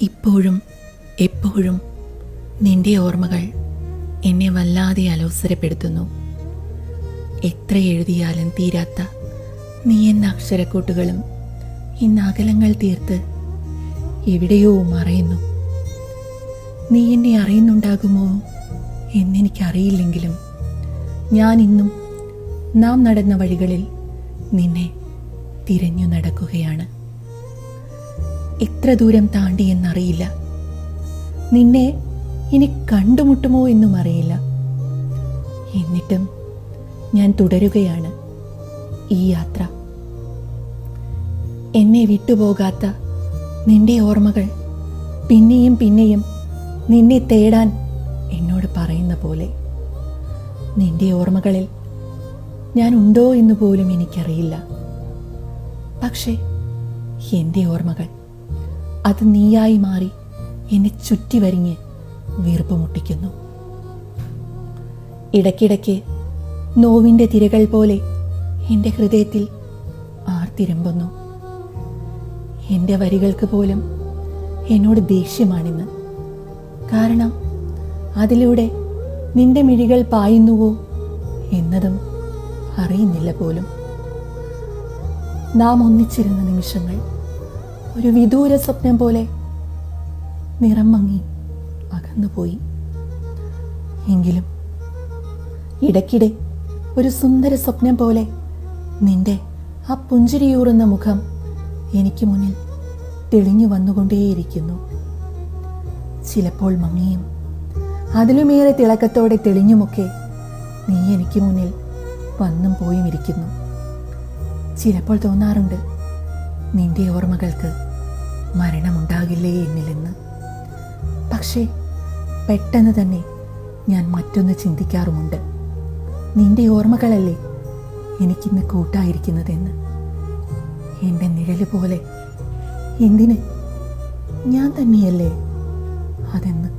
ഇപ്പോഴും എപ്പോഴും നിന്റെ ഓർമ്മകൾ എന്നെ വല്ലാതെ അലോസരപ്പെടുത്തുന്നു. എത്ര എഴുതിയാലും തീരാത്ത നീ എന്ന അക്ഷരക്കൂട്ടുകളും ഇന്ന് അകലങ്ങൾ തീർത്ത് എവിടെയോ മറയുന്നു. നീ എന്നെ അറിയുന്നുണ്ടാകുമോ എന്നെനിക്കറിയില്ലെങ്കിലും ഞാൻ ഇന്നും നാം നടന്ന വഴികളിൽ നിന്നെ തിരഞ്ഞു നടക്കുകയാണ്. എത്ര ദൂരം താണ്ടി എന്നറിയില്ല. നിന്നെ ഇനി കണ്ടുമുട്ടുമോ എന്നും അറിയില്ല. എന്നിട്ടും ഞാൻ തുടരുകയാണ് ഈ യാത്ര. എന്നെ വിട്ടുപോകാത്ത നിന്റെ ഓർമ്മകൾ പിന്നെയും പിന്നെയും നിന്നെ തേടാൻ എന്നോട് പറയുന്ന പോലെ. നിന്റെ ഓർമ്മകളിൽ ഞാൻ ഉണ്ടോ എന്ന് പോലും എനിക്കറിയില്ല. പക്ഷേ എൻ്റെ ഓർമ്മകൾ അത് നീയായി മാറി എന്നെ ചുറ്റി വരിഞ്ഞ് വീർപ്പ് മുട്ടിക്കുന്നു. ഇടയ്ക്കിടയ്ക്ക് നോവിൻ്റെ തിരകൾ പോലെ എൻ്റെ ഹൃദയത്തിൽ ആർത്തിരമ്പുന്നു. എൻ്റെ വരികൾക്ക് പോലും എന്നോട് ദേഷ്യമാണിന്ന്. കാരണം അതിലൂടെ നിന്റെ മിഴികൾ പായുന്നുവോ എന്നതും അറിയുന്നില്ല പോലും. നാം ഒന്നിച്ചിരുന്ന നിമിഷങ്ങൾ ഒരു വിദൂര സ്വപ്നം പോലെ നിറം മങ്ങി അകന്നുപോയി. എങ്കിലും ഇടയ്ക്കിടെ ഒരു സുന്ദര സ്വപ്നം പോലെ നിന്റെ ആ പുഞ്ചിരിയൂറുന്ന മുഖം എനിക്ക് മുന്നിൽ തെളിഞ്ഞു വന്നുകൊണ്ടേയിരിക്കുന്നു. ചിലപ്പോൾ മങ്ങിയും അതിലുമേറെ തിളക്കത്തോടെ തെളിഞ്ഞുമൊക്കെ നീ എനിക്ക് മുന്നിൽ വന്നും പോയും ഇരിക്കുന്നു. ചിലപ്പോൾ തോന്നാറുണ്ട് നിന്റെ ഓർമ്മകൾക്ക് മരണമുണ്ടാകില്ലേ എന്നില്ലെന്ന്. പക്ഷേ പെട്ടെന്ന് തന്നെ ഞാൻ മറ്റൊന്ന് ചിന്തിക്കാറുമുണ്ട്. നിന്റെ ഓർമ്മകളല്ലേ എനിക്കിന്ന് കൂട്ടായിരിക്കുന്നതെന്ന്. എൻ്റെ നിഴല് പോലെ എന്തിന് ഞാൻ തന്നെയല്ലേ അതെന്ന്.